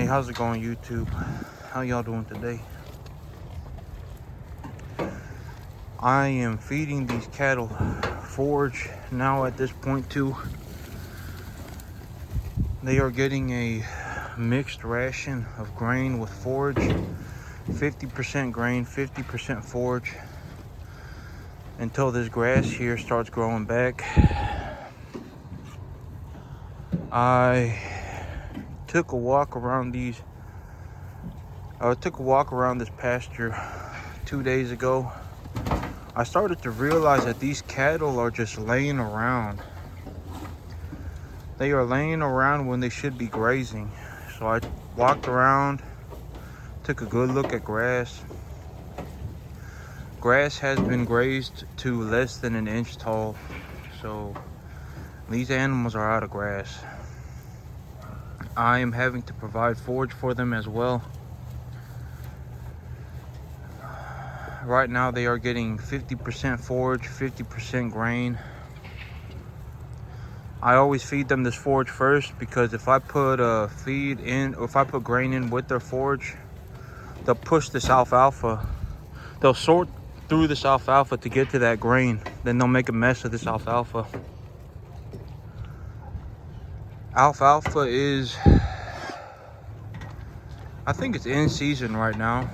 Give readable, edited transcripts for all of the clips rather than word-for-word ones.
Hey, how's it going, YouTube? How y'all doing today? I am feeding these cattle forage now at this point too. They are getting a mixed ration of grain with forage. 50% grain, 50% forage, until this grass here starts growing back. I took a walk around this pasture 2 days ago. I started to realize that these cattle are just laying around. They are laying around when they should be grazing. So I walked around, took a good look at grass. Grass has been grazed to less than an inch tall. So these animals are out of grass. I am having to provide forage for them as well. Right now they are getting 50% forage, 50% grain. I always feed them this forage first, because if I put feed in, or if I put grain in with their forage, they'll push this alfalfa. They'll sort through this alfalfa to get to that grain. Then they'll make a mess of this alfalfa. Alfalfa is, I think it's in season right now.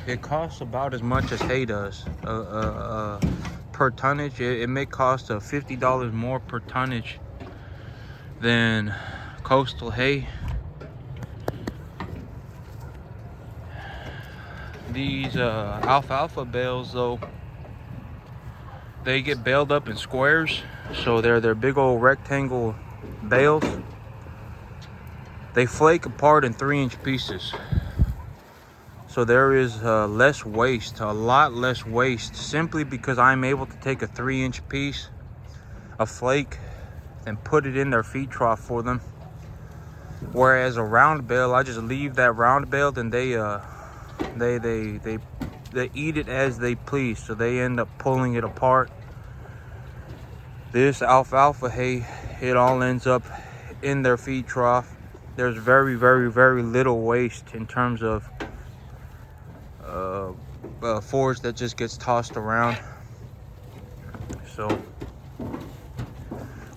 It costs about as much as hay does per tonnage. It may cost $50 more per tonnage than coastal hay. These alfalfa bales, though, they get baled up in squares, so they're big old rectangle bales. They flake apart in 3-inch pieces, so there is less waste, a lot less waste, simply because I'm able to take a 3-inch piece of flake and put it in their feed trough for them. Whereas a round bale, I just leave that round bale, and they eat it as they please, so they end up pulling it apart. This alfalfa hay, it all ends up in their feed trough. There's very, very, very little waste in terms of forage that just gets tossed around. So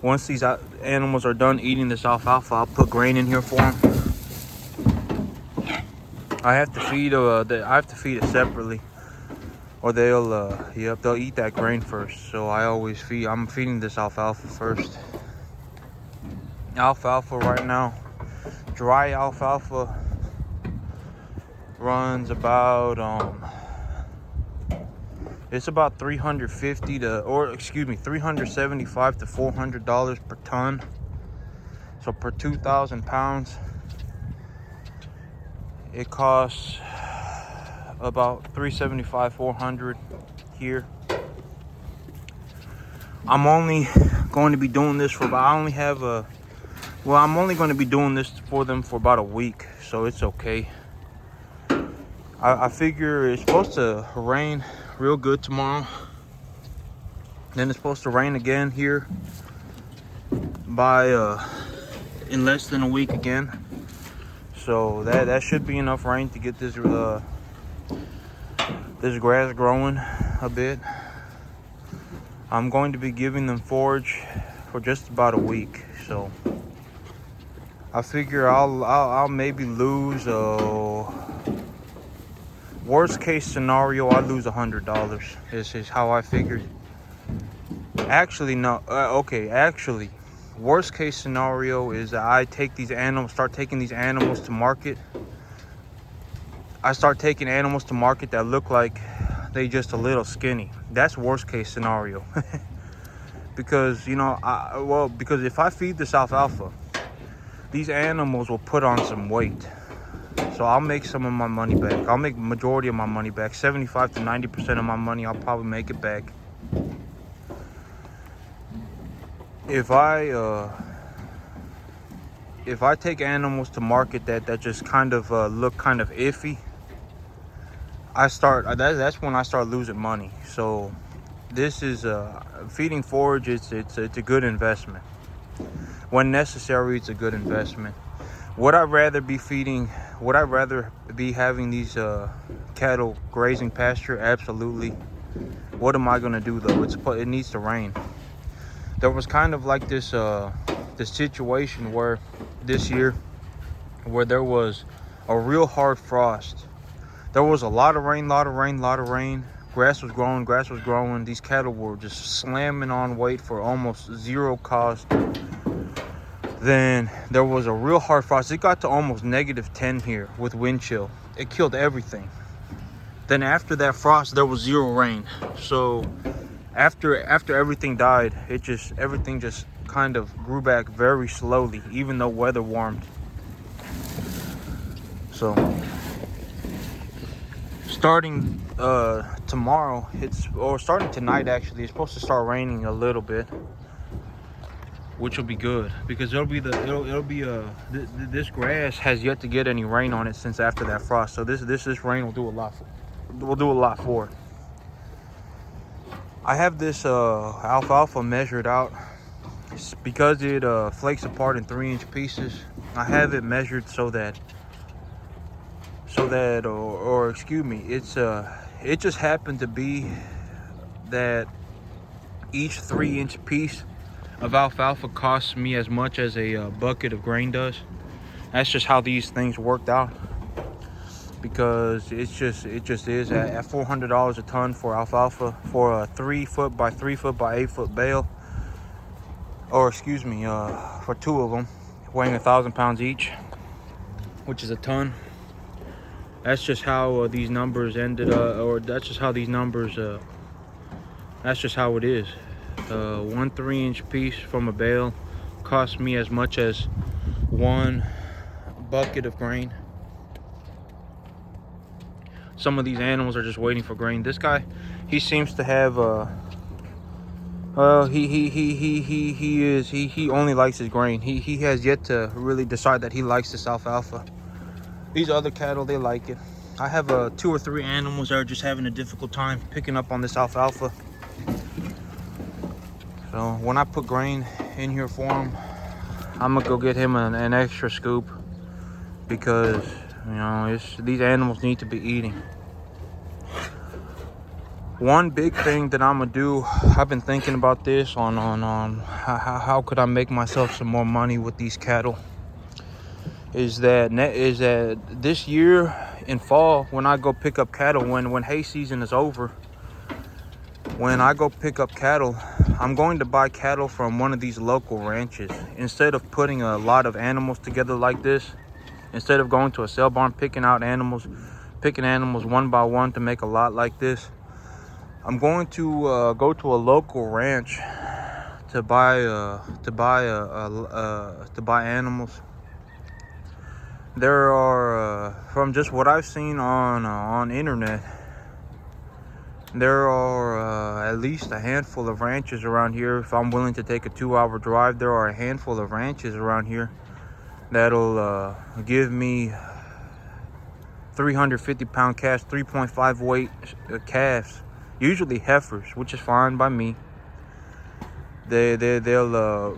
once these animals are done eating this alfalfa, I'll put grain in here for them. I have to feed it separately, or they'll eat that grain first. So I'm feeding this alfalfa first. Alfalfa right now, dry alfalfa runs about it's about $375 to $400 per ton. So per 2,000 pounds, it costs about $375, $400 here. I'm only going to be doing this I'm only going to be doing this for them for about a week, so it's okay. I figure it's supposed to rain real good tomorrow. Then it's supposed to rain again here in less than a week again. So that should be enough rain to get this grass growing a bit. I'm going to be giving them forage for just about a week, so I figure I'll maybe lose worst case scenario, I lose $100. This is how I figured. Actually, no. Actually, worst case scenario is that I start taking these animals to market. I start taking animals to market that look like they just a little skinny. That's worst case scenario. Because because if I feed this alfalfa, these animals will put on some weight. So I'll make some of my money back. I'll make majority of my money back. 75 to 90% of my money, I'll probably make it back. If I take animals to market that just kind of look kind of iffy, that's when I start losing money. So this is feeding forage. It's a good investment. When necessary, it's a good investment. Would I rather be feeding? Would I rather be having these cattle grazing pasture? Absolutely. What am I gonna do though? It needs to rain. There was kind of like this situation where this year where there was a real hard frost. There was a lot of rain, lot of rain, lot of rain. Grass was growing. These cattle were just slamming on weight for almost zero cost. Then there was a real hard frost. It got to almost -10 here with wind chill. It killed everything. Then after that frost, there was zero rain. So after everything died, everything just kind of grew back very slowly, even though weather warmed. So starting tomorrow, starting tonight actually, it's supposed to start raining a little bit, which will be good because this grass has yet to get any rain on it since after that frost. So this rain will do a lot for it. I have this alfalfa measured out because it flakes apart in 3-inch pieces. I have it measured so that or excuse me, it just happened to be that each 3-inch piece of alfalfa costs me as much as a bucket of grain does. That's just how these things worked out, because it just is at $400 a ton for alfalfa for a 3-foot by 3-foot by 8-foot bale, or excuse me, for 2 of them weighing 1,000 pounds each, which is a ton. That's just how these numbers ended up, or that's just how these numbers that's just how it is. 1 3-inch piece from a bale cost me as much as 1 bucket of grain. Some of these animals are just waiting for grain. This guy, he seems to have he only likes his grain. He has yet to really decide that he likes this alfalfa. These other cattle, they like it. I have 2 or 3 animals that are just having a difficult time picking up on this alfalfa. So when I put grain in here for him, I'm gonna go get him an extra scoop, because these animals need to be eating. One big thing that I'm gonna do, I've been thinking about this on how could I make myself some more money with these cattle, is that this year in fall, when I go pick up cattle, when hay season is over, when I go pick up cattle, I'm going to buy cattle from one of these local ranches. Instead of putting a lot of animals together like this, instead of going to a sale barn picking animals one by one to make a lot like this, I'm going to go to a local ranch to buy animals. There are, from just what I've seen on internet, there are at least a handful of ranches around here. If I'm willing to take a 2-hour drive, there are a handful of ranches around here that'll give me 350-pound calves, 3.5 weight calves, usually heifers, which is fine by me. They'll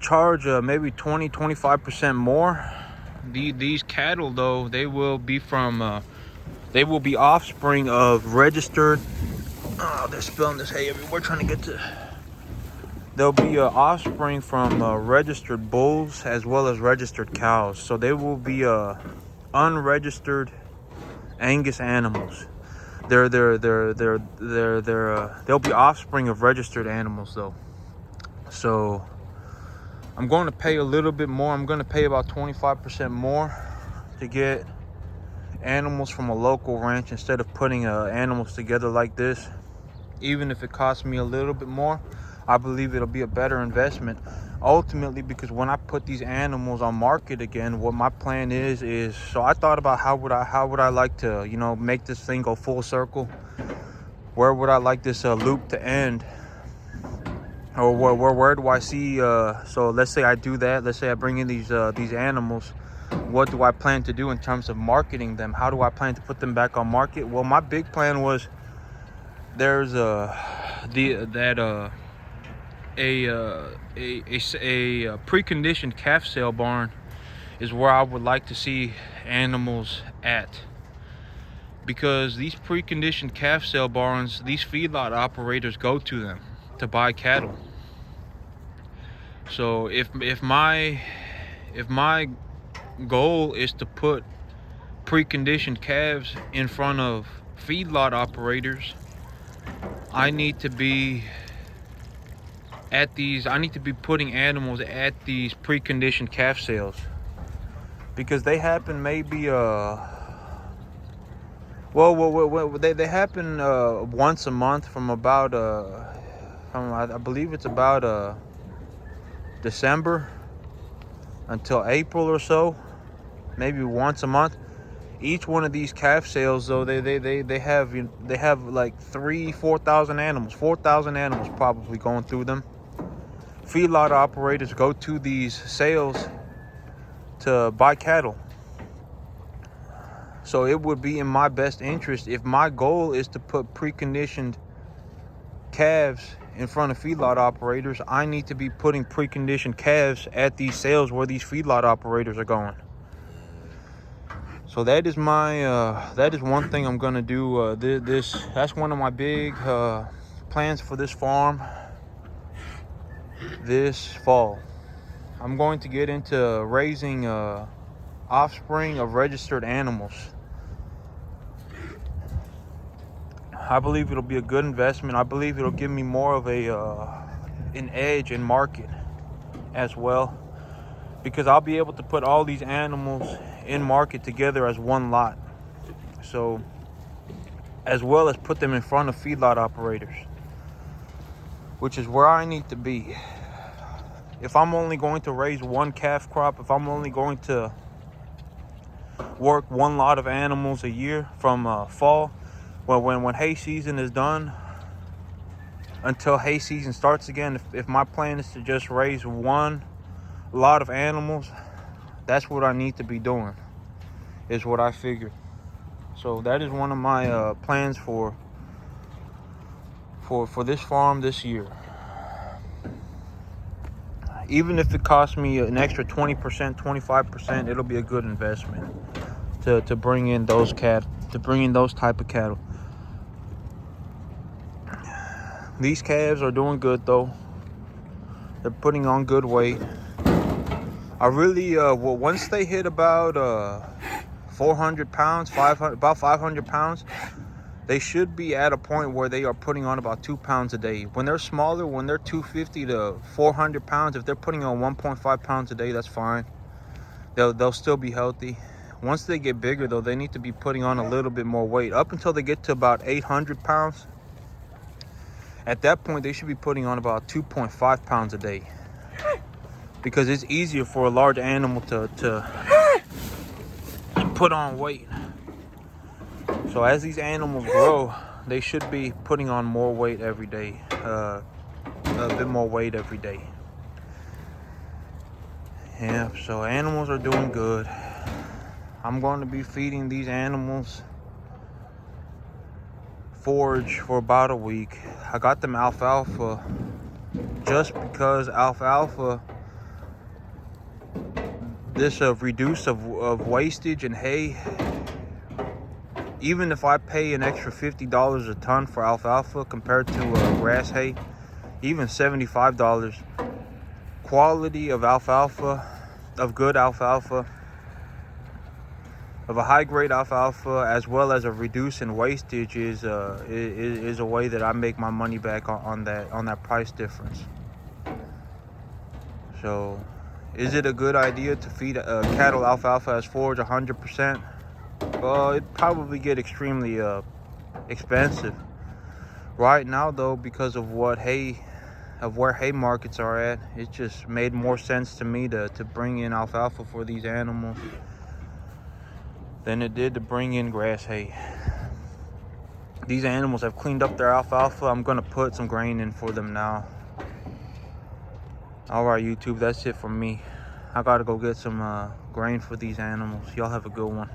charge maybe 20-25% more. These cattle though, they will be offspring of registered. Oh, they're spilling this hay everywhere trying to get to. They'll be offspring from registered bulls as well as registered cows. So they will be unregistered Angus animals. They'll be offspring of registered animals though. So I'm going to pay a little bit more. I'm going to pay about 25% more to get animals from a local ranch instead of putting animals together like this. Even if it costs me a little bit more, I believe it'll be a better investment ultimately, because when I put these animals on market again, what my plan is so I thought about how would I like to make this thing go full circle. Where would I like this loop to end, or where do I see so let's say I do that. Let's say I bring in these animals. What do I plan to do in terms of marketing them? How do I plan to put them back on market? Well, my big plan was, there's a preconditioned calf sale barn is where I would like to see animals at. Because these preconditioned calf sale barns, these feedlot operators go to them to buy cattle. So if my goal is to put preconditioned calves in front of feedlot operators, I need to be putting animals at these preconditioned calf sales, because they happen maybe they happen once a month from about I believe it's about December until April or so, maybe once a month. Each one of these calf sales, though, they have like 4,000 animals, 4,000 animals probably going through them. Feedlot operators go to these sales to buy cattle. So it would be in my best interest, if my goal is to put preconditioned calves in front of feedlot operators, I need to be putting preconditioned calves at these sales where these feedlot operators are going. So that is one thing I'm gonna do. That's one of my big plans for this farm this fall. I'm going to get into raising offspring of registered animals. I believe it'll be a good investment. I believe it'll give me more of an edge in market as well, because I'll be able to put all these animals in market together as one lot. So, as well as put them in front of feedlot operators, which is where I need to be. If I'm only going to raise one calf crop, if I'm only going to work one lot of animals a year from fall, well, when hay season is done until hay season starts again, if my plan is to just raise one lot of animals, that's what I need to be doing, is what I figured. So that is one of my plans for this farm this year. Even if it costs me an extra 20%, 25%, it'll be a good investment to bring in those type of cattle. These calves are doing good though. They're putting on good weight. I really once they hit about 400 pounds, about 500 pounds, they should be at a point where they are putting on about 2 pounds a day. When they're smaller, when they're 250 to 400 pounds, if they're putting on 1.5 pounds a day, that's fine. They'll still be healthy. Once they get bigger though, they need to be putting on a little bit more weight. Up until they get to about 800 pounds, at that point they should be putting on about 2.5 pounds a day, because it's easier for a large animal to put on weight. So as these animals grow, they should be putting on more weight every day, a bit more weight every day. Yeah, so animals are doing good. I'm going to be feeding these animals forage for about a week. I got them alfalfa just because alfalfa, this reduce of wastage and hay. Even if I pay an extra $50 a ton for alfalfa compared to grass hay, even $75, quality of alfalfa, of good alfalfa, of a high grade alfalfa, as well as a reduce in wastage is a way that I make my money back on that price difference. So, is it a good idea to feed cattle alfalfa as forage 100%? Well, it'd probably get extremely expensive. Right now, though, because of where hay markets are at, it just made more sense to me to bring in alfalfa for these animals than it did to bring in grass hay. These animals have cleaned up their alfalfa. I'm gonna put some grain in for them now. All right, YouTube, that's it from me. I gotta go get some grain for these animals. Y'all have a good one.